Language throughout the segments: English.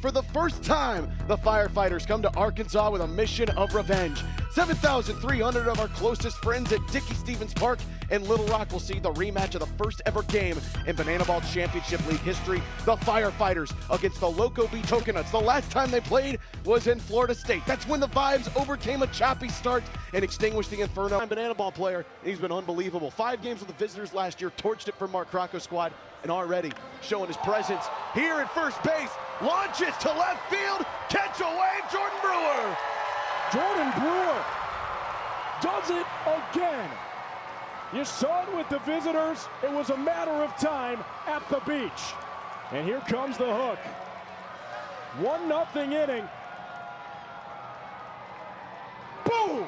For the first time, the Firefighters come to Arkansas with a mission of revenge. 7,300 of our closest friends at Dickey Stevens Park in Little Rock will see the rematch of the first ever game in BananaBall Championship League history. The Firefighters against the Loco Coconuts. The last time they played was in Florida State. That's when the Vibes overcame a choppy start and extinguished the Inferno. BananaBall player, he's been unbelievable. 5 games with the visitors last year, torched it for Mark Crocco's squad, and already showing his presence here at first base. Launches to left field, catch away, Jordan Brewer. Jordan Brewer does it again. You saw it with the visitors. It was a matter of time at the beach. And here comes the hook. 1-0 inning. Boom!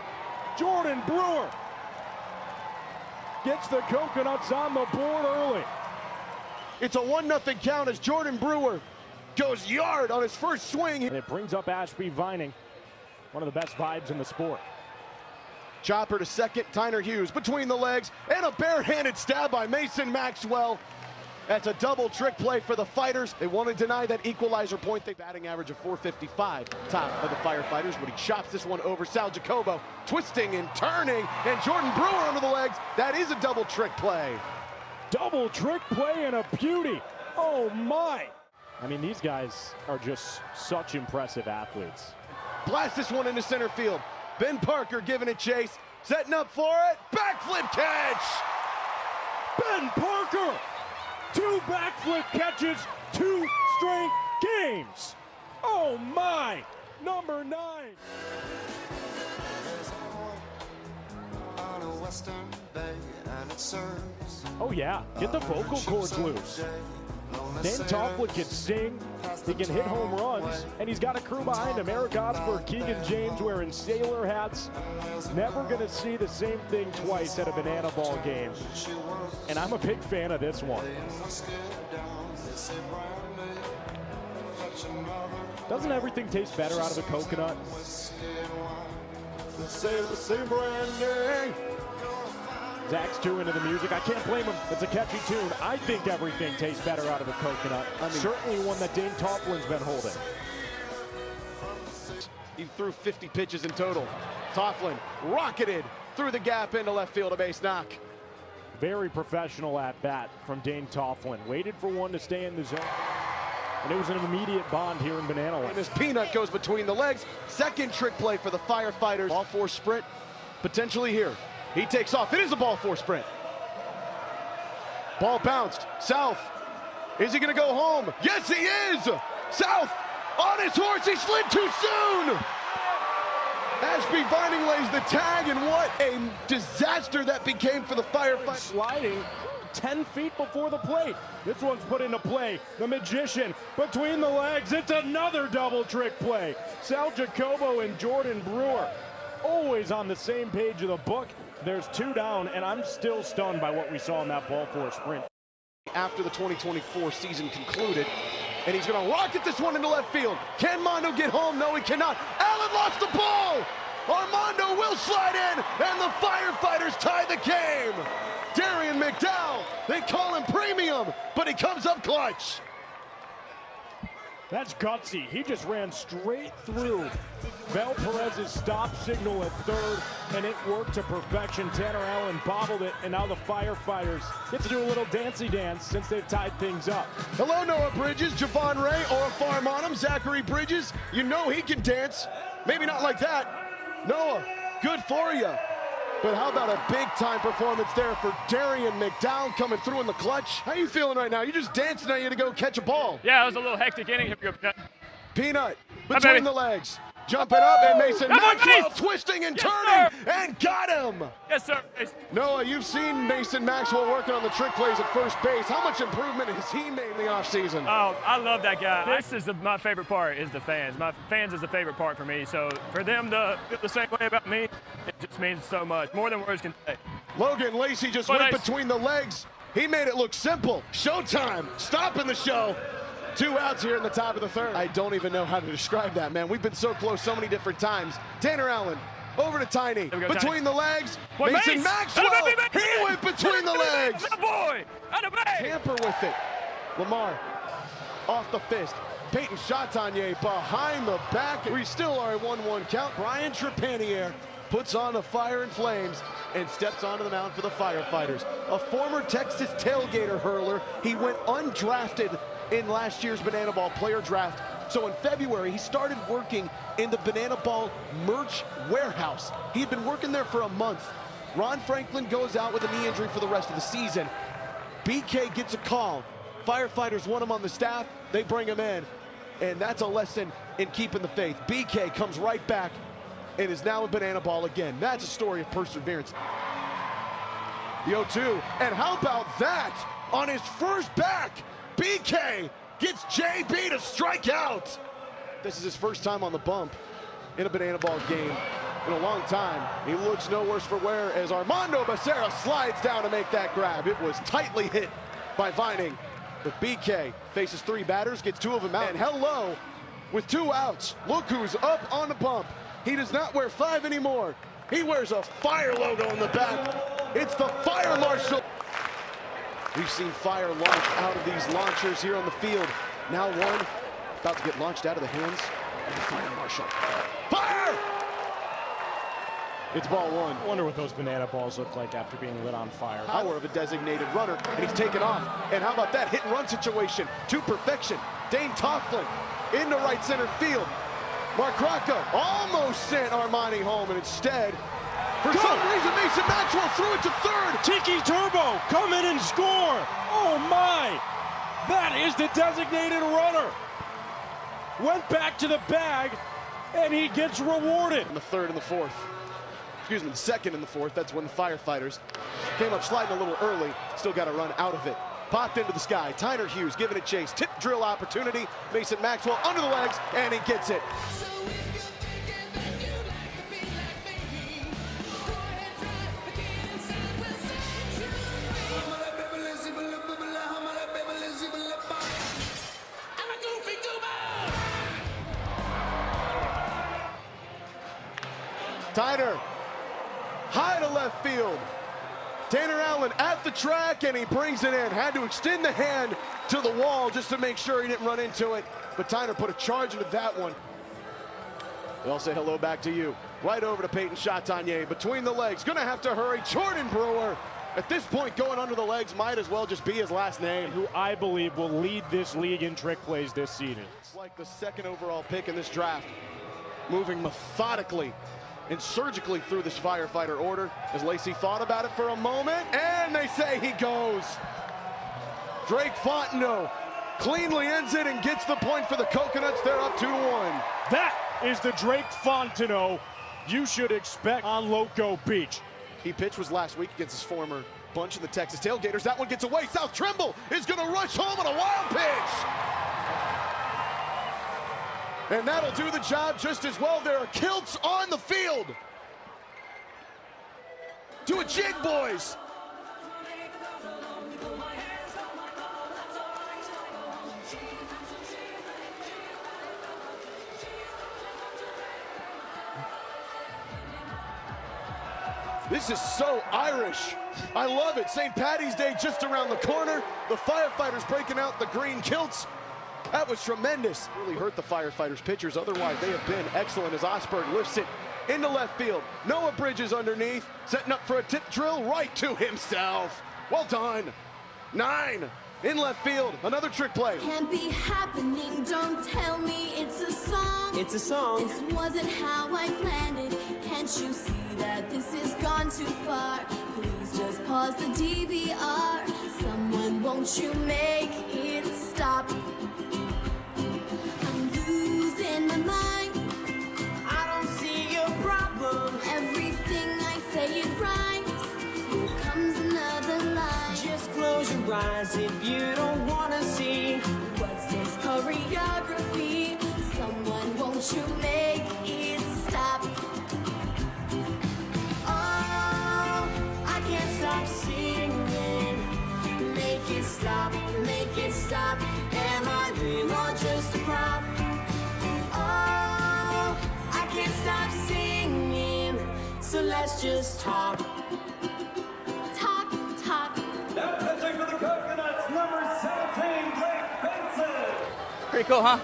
Jordan Brewer gets the Coconuts on the board early. It's a 1-0 count as Jordan Brewer goes yard on his first swing. And it brings up Ashby Vining, one of the best vibes in the sport. Chopper to second, Tyner Hughes between the legs, and a barehanded stab by Mason Maxwell. That's a double trick play for the Fighters. They want to deny that equalizer point. They batting average of 455. Top of the Firefighters, but he chops this one over. Sal Jacobo twisting and turning, and Jordan Brewer under the legs. That is a double trick play. Double trick play and a beauty. Oh my. I mean, these guys are just such impressive athletes. Blast this one into center field. Ben Parker giving it chase, setting up for it, backflip catch! Ben Parker, 2 backflip catches, 2 straight games. Oh my, number 9. Oh yeah, get the vocal cords loose. Dane Toffler can sing, he can hit home runs, and he's got a crew behind him. Eric Osberg, Keegan James wearing sailor hats. Never going to see the same thing twice at a BananaBall game. And I'm a big fan of this one. Doesn't everything taste better out of a coconut? Zach's too into the music. I can't blame him. It's a catchy tune. I think everything tastes better out of a coconut. Certainly one that Dane Tofflin's been holding. He threw 50 pitches in total. Tofflin rocketed through the gap into left field, a base knock. Very professional at bat from Dane Tofflin. Waited for one to stay in the zone. And it was an immediate bond here in BananaLand. And this peanut goes between the legs. Second trick play for the Firefighters. Ball 4 sprint, potentially here. He takes off. It is a ball 4 sprint. Ball bounced. South. Is he going to go home? Yes, he is! South on his horse. He slid too soon! Ashby Vining lays the tag, and what a disaster that became for the Firefighters. Sliding 10 feet before the plate. This one's put into play. The magician between the legs. It's another double trick play. Sal Jacobo and Jordan Brewer always on the same page of the book. There's 2 down, and I'm still stunned by what we saw in that ball 4 sprint. After the 2024 season concluded, and he's going to rocket this one into left field. Can Mondo get home? No, he cannot. Allen lost the ball. Armando will slide in, and the Firefighters tie the game. Darian McDowell, they call him premium, but he comes up clutch. That's gutsy. He just ran straight through Val Perez's stop signal at third, and it worked to perfection. Tanner Allen bobbled it, and now the Firefighters get to do a little dancey dance since they've tied things up. Hello, Noah Bridges, Javon Ray, or a farm on him, Zachary Bridges. You know he can dance. Maybe not like that. Noah, good for you. But how about a big-time performance there for Darian McDowell coming through in the clutch? How you feeling right now? You're just dancing out here to go catch a ball. Yeah, it was a little hectic inning. Peanut between the legs. Jumping up, and Mason Maxwell twisting and turning, and got him! Yes, sir. Noah, you've seen Mason Maxwell working on the trick plays at first base. How much improvement has he made in the offseason? Oh, I love that guy. This is my favorite part is the fans. My fans is the favorite part for me. So for them to feel the same way about me, it just means so much. More than words can say. Logan Lacey just went between the legs. He made it look simple. Showtime, stopping the show. 2 outs here in the top of the 3rd. I don't even know how to describe that, man. We've been so close so many different times. Tanner Allen over to Tiny. Between the legs. Mason Maxwell. He went between the legs. Boy, Tamper with it. Lamar off the fist. Peyton Chatagnier behind the back. We still are a 1-1 count. Brian Trepanier puts on the fire and flames and steps onto the mound for the Firefighters. A former Texas tailgater hurler. He went undrafted in last year's Banana Ball player draft. So in February, he started working in the Banana Ball merch warehouse. He had been working there for a month. Ron Franklin goes out with a knee injury for the rest of the season. BK gets a call. Firefighters want him on the staff. They bring him in. And that's a lesson in keeping the faith. BK comes right back and is now in Banana Ball again. That's a story of perseverance. The 0-2, and how about that? On his first back, BK gets JB to strike out. This is his first time on the bump in a Banana Ball game in a long time. He looks no worse for wear as Armando Becerra slides down to make that grab. It was tightly hit by Vining, but BK faces 3 batters, gets 2 of them out. And hello, with 2 outs, look who's up on the bump. He does not wear 5 anymore. He wears a fire logo in the back. It's the Fire Marshal. We've seen fire launch out of these launchers here on the field. Now one about to get launched out of the hands of the Fire Marshal. Fire! It's ball 1. I wonder what those banana balls look like after being lit on fire. Power of a designated runner, and he's taken off. And how about that hit and run situation to perfection? Dane Tofflin into right center field. Mark Rocco almost sent Armani home, and instead, for some reason, Mason Maxwell threw it to third. Tiki Turbo, come in and score. Oh my, that is the designated runner. Went back to the bag, and he gets rewarded. In the third and the fourth. Excuse me, the second and the fourth. That's when the Firefighters came up sliding a little early. Still got to run out of it. Popped into the sky. Tyner Hughes giving it chase. Tip drill opportunity. Mason Maxwell under the legs, and he gets it. Tyner, high to left field. Tanner Allen at the track, and he brings it in. Had to extend the hand to the wall just to make sure he didn't run into it. But Tyner put a charge into that one. They'll say hello back to you. Right over to Peyton Chatagnier. Between the legs, gonna have to hurry. Jordan Brewer, at this point, going under the legs might as well just be his last name. Who I believe will lead this league in trick plays this season. It's like the 2nd overall pick in this draft. Moving methodically and surgically through this Firefighter order as Lacey thought about it for a moment, and they say he goes. Drake Fontenot cleanly ends it and gets the point for the Coconuts. They're up 2-1. That is the Drake Fontenot you should expect on Loco Beach. He pitched was last week against his former bunch of the Texas Tailgaters. That one gets away. South Trimble is going to rush home on a wild pitch. And that'll do the job just as well. There are kilts on the field. Do a jig, boys. This is so Irish. I love it. St. Paddy's Day just around the corner. The Firefighters breaking out the green kilts. That was tremendous. Really hurt the Firefighters pitchers. Otherwise, they have been excellent as Osberg lifts it into left field. Noah Bridges underneath, setting up for a tip drill right to himself. Well done. 9 in left field. Another trick play. Can't be happening. Don't tell me it's a song. It's a song. This wasn't how I planned it. Can't you see that this has gone too far? Please just pause the DVR. Someone, won't you make it stop? I'm losing my mind. I don't see your problem. Everything I say, it rhymes. Here comes another line. Just close your eyes if you don't want to see. What's this choreography? Someone, won't you make it stop? Oh, I can't stop singing. Make it stop, make it stop. Am I real or just a prop? Oh, I can't stop singing. So let's just talk. Talk, talk. Now pitching for the Coconuts, number 17, Blake Benson. Pretty cool, huh?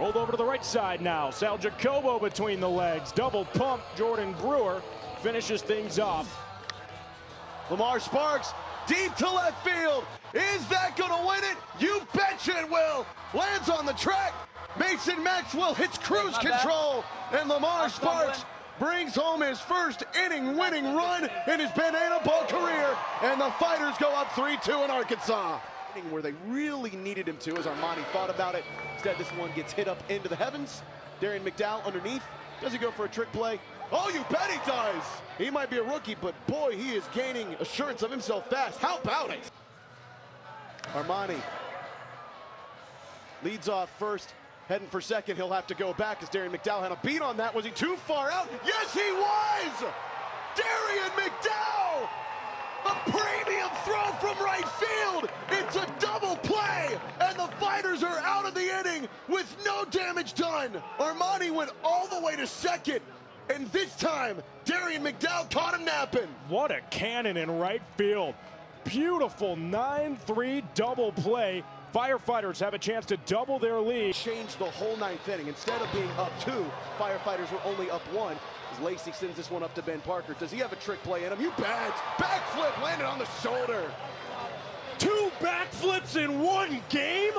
Rolled over to the right side now. Sal Jacobo between the legs. Double pump. Jordan Brewer finishes things off. Lamar Sparks deep to left field. Is that gonna win it? You betcha it will. Lands on the track. Mason Maxwell hits cruise control. And Lamar Sparks brings home his first inning winning run in his banana ball career. And the Fighters go up 3-2 in Arkansas. Where they really needed him to, as Armani thought about it. Instead, this one gets hit up into the heavens. Darian McDowell underneath. Does he go for a trick play? Oh, you bet he does. He might be a rookie, but boy, he is gaining assurance of himself fast. How about it? Armani leads off first, heading for second. He'll have to go back as Darian McDowell had a beat on that. Was he too far out? Yes, he was! Darian McDowell! A premium throw from right field. It's a double play, and the Fighters are out of the inning with no damage done. Armani went all the way to second, and this time, Darian McDowell caught him napping. What a cannon in right field. Beautiful 9-3 double play. Firefighters have a chance to double their lead. Changed the whole ninth inning. Instead of being up 2, Firefighters were only up 1. As Lacey sends this one up to Ben Parker. Does he have a trick play in him? You bet. Backflip landed on the shoulder. 2 backflips in 1 game?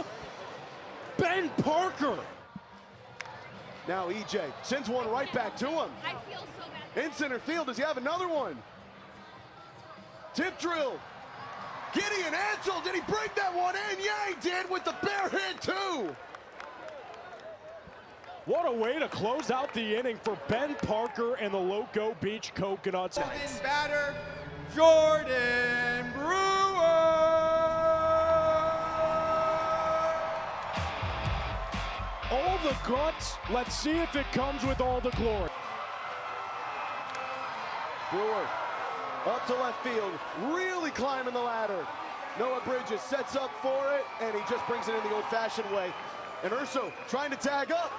Ben Parker. Now EJ sends one right back to him. I feel so bad. In center field, does he have another one? Tip drill. Gideon Ansel, did he break that one in? Yeah, he did with the bare hand too. What a way to close out the inning for Ben Parker and the Loco Beach Coconuts. Batter, Jordan Brewer. All the guts, let's see if it comes with all the glory. Brewer up to left field, really climbing the ladder. Noah Bridges sets up for it, and he just brings it in the old-fashioned way. And Urso trying to tag up.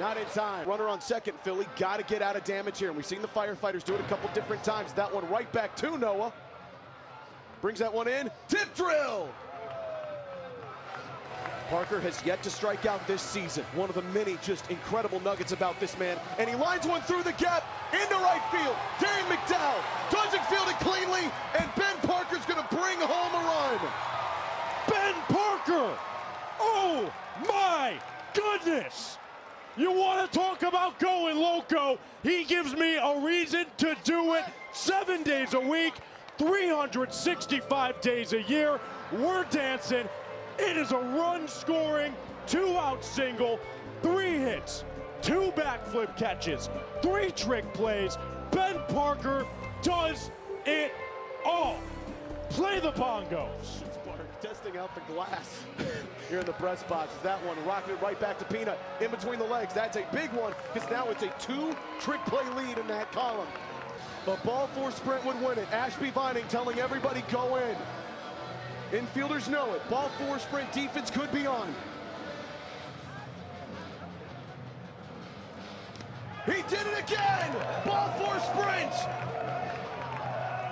Not in time. Runner on second, Philly. Got to get out of damage here. And we've seen the Firefighters do it a couple different times. That one right back to Noah. Brings that one in. Tip drill! Parker has yet to strike out this season. One of the many just incredible nuggets about this man. And he lines one through the gap into right field. Darian McDowell doesn't field it cleanly, and Ben Parker's going to bring home a run. Ben Parker! Oh my goodness! You want to talk about going loco? He gives me a reason to do it 7 days a week, 365 days a year. We're dancing. It is a run-scoring, 2-out single, 3 hits, 2 backflip catches, 3 trick plays. Ben Parker does it all. Play the bongos. Testing out the glass here in the press box. That one rocketed right back to Peanut in between the legs. That's a big one because now it's a 2 trick play lead in that column. A ball 4 sprint would win it. Ashby Vining telling everybody go in. Infielders know it. Ball 4 sprint defense could be on. He did it again! Ball 4 sprint!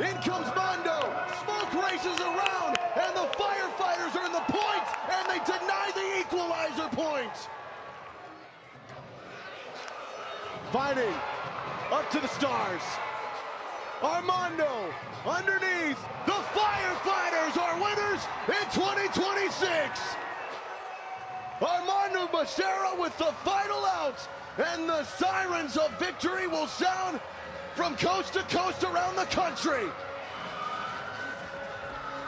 In comes Mondo. Smoke races around, and the Firefighters are in the points, and they deny the equalizer point. Vining up to the stars. Armando underneath. The Firefighters are winners in 2026. Armando Becerra with the final out, and the sirens of victory will sound from coast to coast around the country.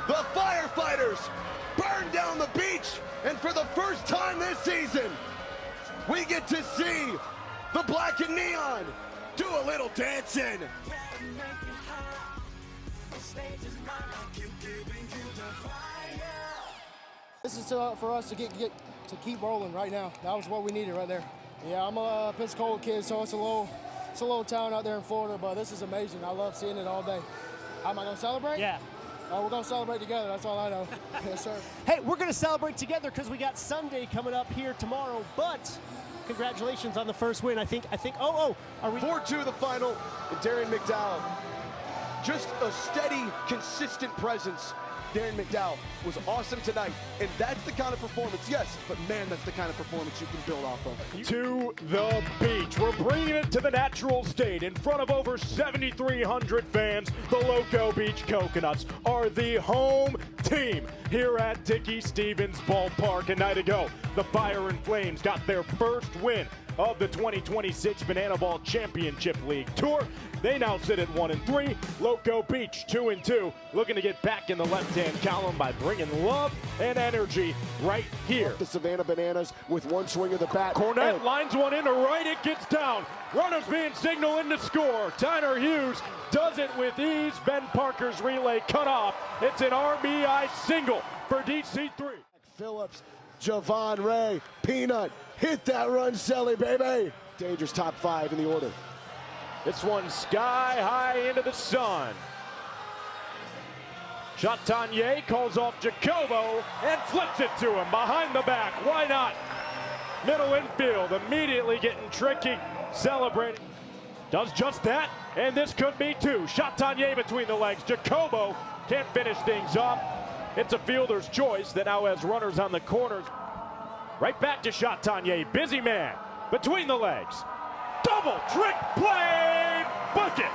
The Firefighters burn down the beach, and for the first time this season, we get to see the black and neon do a little dancing. This is for us to keep rolling right now. That was what we needed right there. Yeah, I'm a Pensacola kid, so it's a little town out there in Florida, but this is amazing. I love seeing it all day. How am I going to celebrate? Yeah. We're going to celebrate together. That's all I know. Yes, sir. Hey, we're going to celebrate together because we got Sunday coming up here tomorrow, but congratulations on the first win. I think, are we? 4-2 the final, and Darian McDowell. Just a steady, consistent presence Darren McDowell was awesome tonight, and that's the kind of performance, yes, but man, that's the kind of performance you can build off of. To the beach. We're bringing it to the natural state in front of over 7,300 fans. The Loco Beach Coconuts are the home team here at Dickie Stevens Ballpark. A night ago, the Fire and Flames got their first win of the 2026 Banana Ball Championship League Tour. They now sit at 1-3. Loco Beach 2-2, looking to get back in the left-hand column by bringing love and energy right here. The Savannah Bananas with one swing of the bat. Cornett lines one into right, it gets down. Runners being signaled in to score. Tyner Hughes does it with ease. Ben Parker's relay cut off. It's an RBI single for DC3. Phillips, Javon Ray, Peanut, hit that run, Selly, baby. Dangerous top 5 in the order. This one sky high into the sun. Chatanier calls off Jacobo and flips it to him behind the back. Why not? Middle infield immediately getting tricky, celebrating. Does just that, and this could be two. Chatanier between the legs. Jacobo can't finish things off. It's a fielder's choice that now has runners on the corners. Right back to Chatanier. Busy man between the legs. Double trick play, bucket.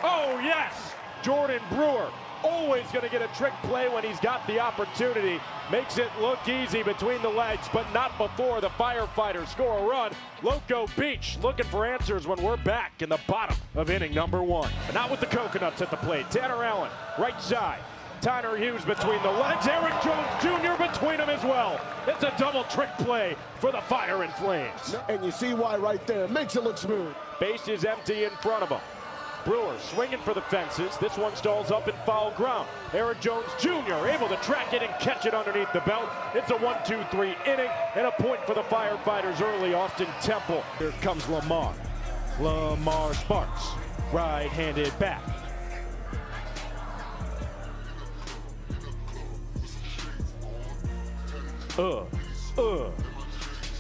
Oh yes, Jordan Brewer always going to get a trick play when he's got the opportunity. Makes it look easy between the legs, but not before the Firefighters score a run. Loco Beach looking for answers when we're back in the bottom of inning number 1. But not with the Coconuts at the plate. Tanner Allen, right side. Tyner Hughes between the legs. Eric Jones Jr. between them as well. It's a double trick play for the Fire and Flames. And you see why right there. Makes it look smooth. Base is empty in front of him. Brewer swinging for the fences. This one stalls up in foul ground. Eric Jones Jr. able to track it and catch it underneath the belt. It's a 1-2-3 inning and a point for the Firefighters early. Austin Temple. Here comes Lamar. Lamar Sparks. Right-handed bat.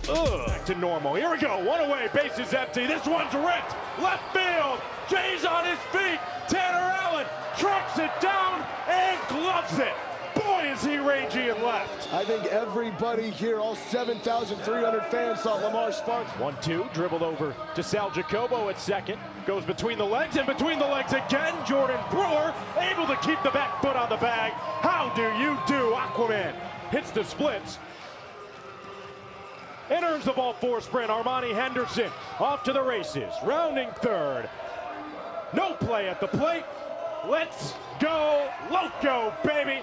Back to normal. Here we go. One away. Base is empty. This one's ripped. Left field. Jay's on his feet. Tanner Allen tracks it down and gloves it. Boy, is he rangy and left. I think everybody here, all 7,300 fans, thought Lamar Sparks. 1-2, dribbled over to Sal Jacobo at second. Goes between the legs and between the legs again. Jordan Brewer able to keep the back foot on the bag. How do you do, Aquaman? Hits the splits. And earns the ball for sprint. Armani Henderson off to the races. Rounding third. No play at the plate. Let's go Loco, baby.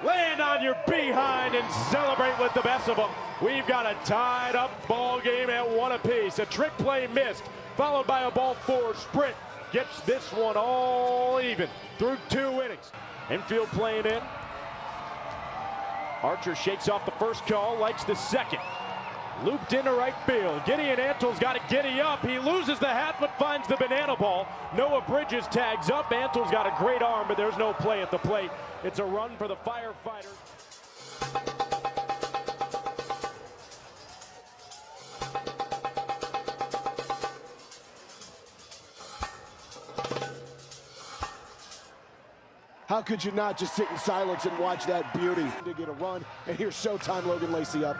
Land on your behind and celebrate with the best of them. We've got a tied up ball game at 1 apiece. A trick play missed, followed by a ball 4 sprint. Gets this one all even through 2 innings. Infield playing in. Archer shakes off the first call, likes the second. Looped into right field. Gideon Antle's got to giddy up. He loses the hat but finds the banana ball. Noah Bridges tags up. Antle's got a great arm, but there's no play at the plate. It's a run for the Firefighters. How could you not just sit in silence and watch that beauty? To get a run, and here's Showtime Logan Lacey up.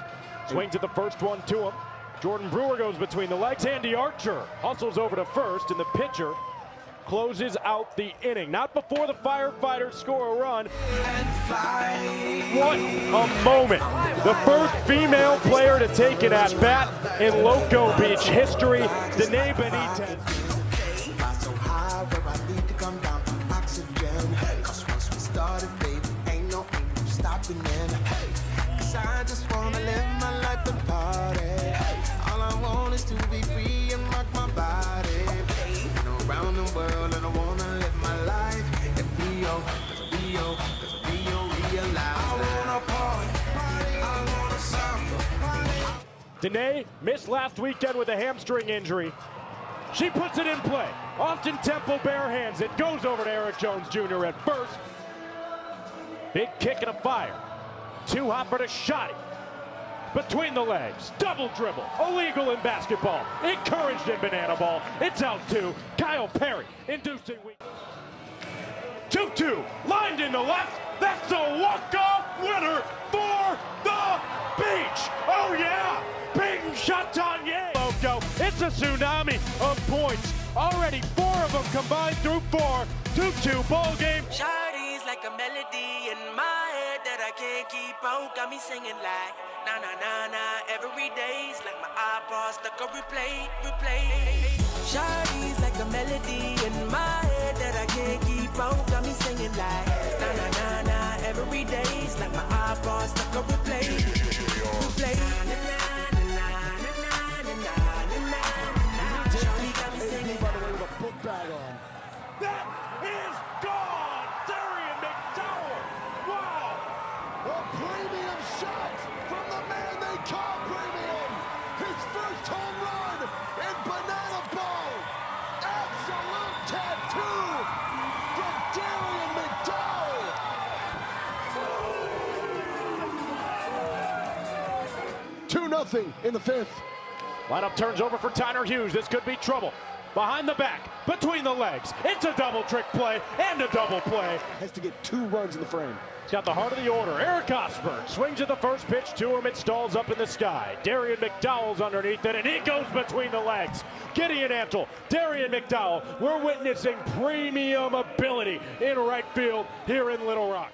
Swings at the first one to him. Jordan Brewer goes between the legs. Andy Archer hustles over to first, and the pitcher closes out the inning. Not before the Firefighters score a run. What a moment. The first female player to take an at-bat in Loco Beach history, Danae Benitez. I just wanna live my life and party. All I want is to be free and rock my body. Been around the world and I wanna live my life in Rio, cause Rio realize I wanna party, I wanna samba. Danae missed last weekend with a hamstring injury. She puts it in play. Austin Temple bare hands it. Goes over to Eric Jones Jr. at first. Big kick and a fire. 2-hopper to Shotty. Between the legs. Double dribble. Illegal in basketball. Encouraged in banana ball. It's out to Kyle Perry. Inducing weak. 2-2. Lined in the left. That's a walk-off winner for the beach. Oh yeah, Peyton Chatagnier. Loco, it's a tsunami of points. Already 4 of them combined through 4. 2-2 ball game. Shawty's like a melody in my head that I can't keep out. Got me singing like na na na na every day's like my iPod stuck on replay. Shawty's like a melody in my head that I can't keep out. Got me singing like na na na na every day's like my iPod stuck on replay. Shawty got me singing. By the way, with a book bag on. That is gone. Darian McDowell. Wow. A premium shot from the man they call premium. His first home run in Banana Ball. Absolute tattoo from Darian McDowell. 2-0 in the 5th. Lineup turns over for Tyner Hughes. This could be trouble. Behind the back, between the legs. It's a double trick play and a double play. Has to get 2 runs in the frame. He's got the heart of the order. Eric Osborne swings at the first pitch to him. It stalls up in the sky. Darian McDowell's underneath it, and he goes between the legs. Gideon Antle, Darian McDowell. We're witnessing premium ability in right field here in Little Rock.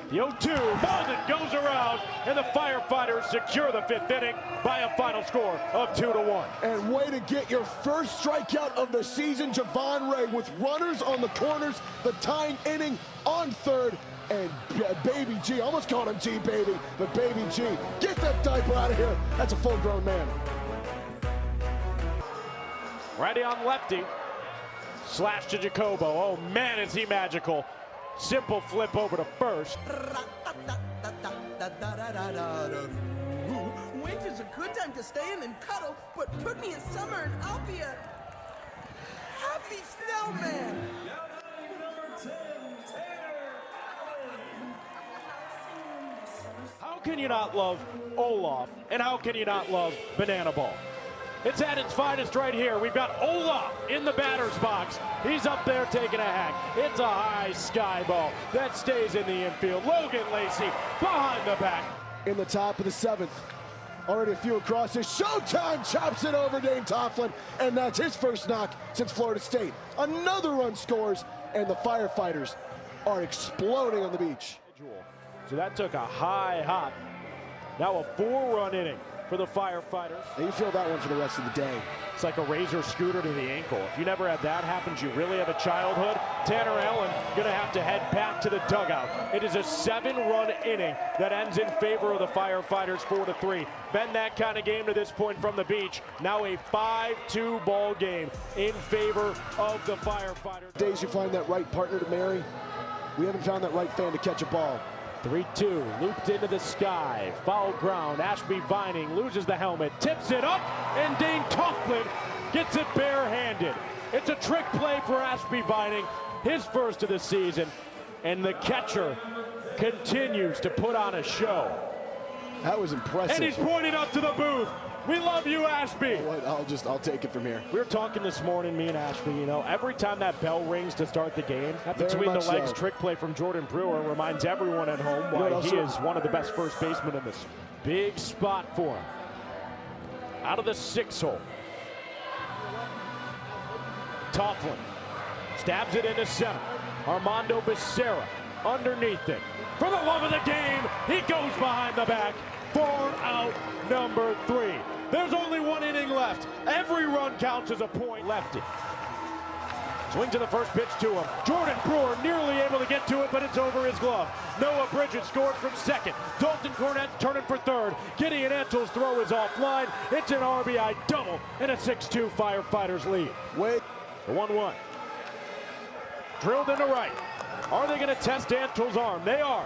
The 0-2, Malden goes around, and the Firefighters secure the 5th inning by a final score of 2-1. And way to get your first strikeout of the season, Javon Ray, with runners on the corners, the tying inning on 3rd, and Baby G, almost called him G Baby, but Baby G, get that diaper out of here. That's a full-grown man. Righty on lefty, slash to Jacobo. Oh man, is he magical. Simple flip over to first. Winter's a good time to stay in and cuddle, but put me in summer and I'll be a happy snowman. How can you not love Olaf, and how can you not love Banana Ball? It's at its finest right here. We've got Olaf in the batter's box. He's up there taking a hack. It's a high sky ball that stays in the infield. Logan Lacey behind the back. In the top of the 7th. Already a few across. It's showtime. Chops it over Dane Tofflin. And that's his first knock since Florida State. Another run scores. And the Firefighters are exploding on the beach. So that took a high hop. Now a 4-run inning for the Firefighters. And you feel that one for the rest of the day. It's like a razor scooter to the ankle. If you never had that happen, you really have a childhood. Tanner Allen gonna have to head back to the dugout. It is a 7-run inning that ends in favor of the Firefighters, 4-3. Been that kind of game to this point from the beach. Now a 5-2 ball game in favor of the Firefighters. Days you find that right partner to marry. We haven't found that right fan to catch a ball. 3-2, looped into the sky, foul ground. Ashby Vining loses the helmet, tips it up, and Dane Tofflin gets it barehanded. It's a trick play for Ashby Vining, his first of the season, and the catcher continues to put on a show. That was impressive. And he's pointing up to the booth. We love you, Ashby. What? I'll take it from here. We were talking this morning, me and Ashby, you know, every time that bell rings to start the game, that between the legs trick play from Jordan Brewer reminds everyone at home why he is one of the best first basemen in this. Big spot for him. Out of the 6 hole. Tofflin stabs it into center. Armando Becerra underneath it. For the love of the game, he goes behind the back for out number 3. There's only 1 inning left. Every run counts as a point. Lefty. Swing to the first pitch to him. Jordan Brewer nearly able to get to it, but it's over his glove. Noah Bridget scores from second. Dalton Cornett turning for third. Gideon Antle's throw is offline. It's an RBI double and a 6-2 Firefighters lead. Wait. The 1-1. Drilled into right. Are they going to test Antle's arm? They are.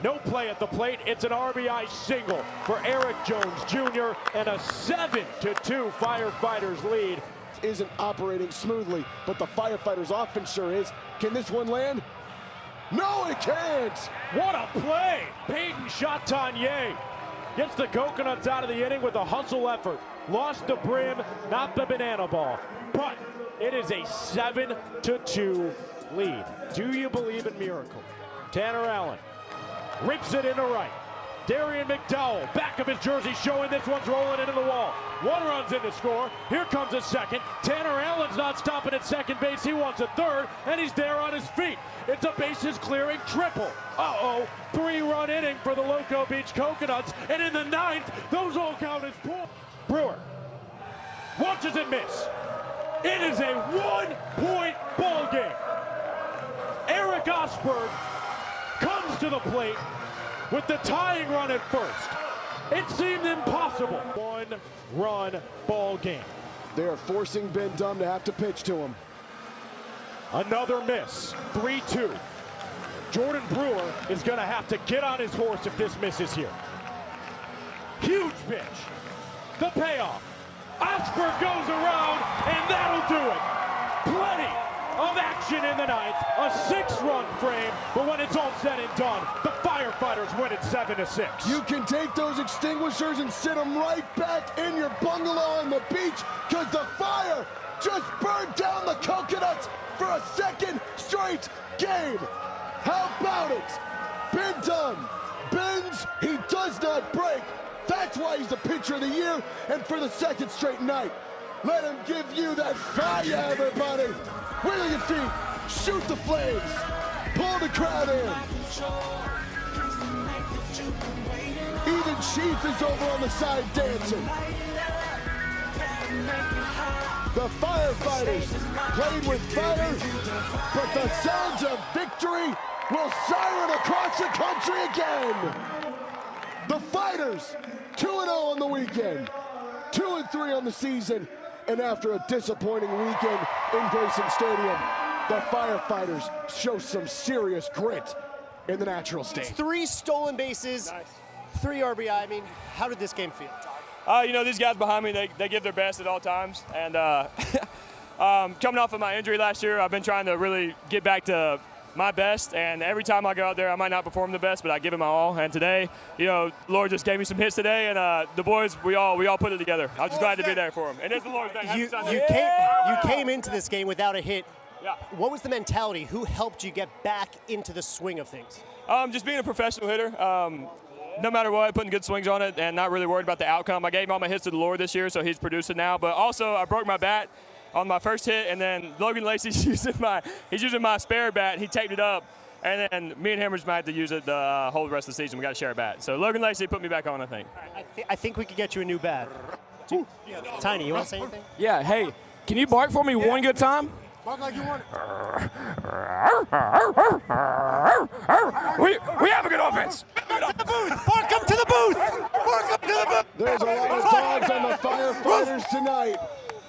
No play at the plate. It's an RBI single for Eric Jones Jr. and a 7-2 Firefighters lead. Isn't operating smoothly, but the Firefighters offense sure is. Can this one land? No, it can't! What a play! Peyton Chatagnier gets the Coconuts out of the inning with a hustle effort. Lost the brim, not the banana ball. But it is a 7-2 lead. Do you believe in miracle? Tanner Allen rips it into right. Darian McDowell, back of his jersey, showing this one's rolling into the wall. One run's in to score. Here comes a second. Tanner Allen's not stopping at second base. He wants a third, and he's there on his feet. It's a bases-clearing triple. Uh-oh, 3-run inning for the Loco Beach Coconuts, and in the 9th, those all count as points. Brewer watches it miss. It is a 1-point ball game. Eric Osberg comes to the plate with the tying run at first. It seemed impossible. 1-run ball game. They are forcing Ben Dunn to have to pitch to him. Another miss, 3-2. Jordan Brewer is gonna have to get on his horse if this misses here. Huge pitch, the payoff. Osberg goes around, and that'll do it. Plenty of action in the 9th, a 6-run frame, but when it's all said and done, the Firefighters win it 7-6. You can take those extinguishers and sit them right back in your bungalow on the beach, because the fire just burned down the Coconuts for a second straight game. How about it? Ben Dunn bends, he does not break. That's why he's the pitcher of the year, and for the second straight night. Let him give you that fire, everybody. Wiggle your feet, shoot the flames, pull the crowd in. Even Chief is over on the side dancing. The Firefighters played with fire, but the sounds of victory will siren across the country again. The Fighters, 2-0 on the weekend, 2-3 on the season, and after a disappointing weekend in Grayson Stadium, the Firefighters show some serious grit in the natural state. 3 stolen bases, 3 RBI. I mean, how did this game feel? You know, these guys behind me, they give their best at all times. And coming off of my injury last year, I've been trying to really get back to my best. And every time I go out there, I might not perform the best, but I give it my all. And today, you know, Lord just gave me some hits today, and the boys, we all put it together. I was just glad to be there for them. And it's the Lord's thing. You came into this game without a hit. Yeah. What was the mentality? Who helped you get back into the swing of things? Just being a professional hitter. No matter what, putting good swings on it and not really worried about the outcome. I gave all my hits to the Lord this year, so he's producing now. But also, I broke my bat on my first hit, and then Logan Lacey's using my spare bat. He taped it up, and then me and him might have to use it the whole rest of the season. We got to share a bat. So Logan Lacey put me back on, I think. I think we could get you a new bat. Tiny, you want to say anything? Yeah. Hey, can you bark for me one good time? Bark like you want it. We have a good offense. To the booth! Bark up to the booth! Bark up to the booth! There's a lot of dogs on the Firefighters tonight.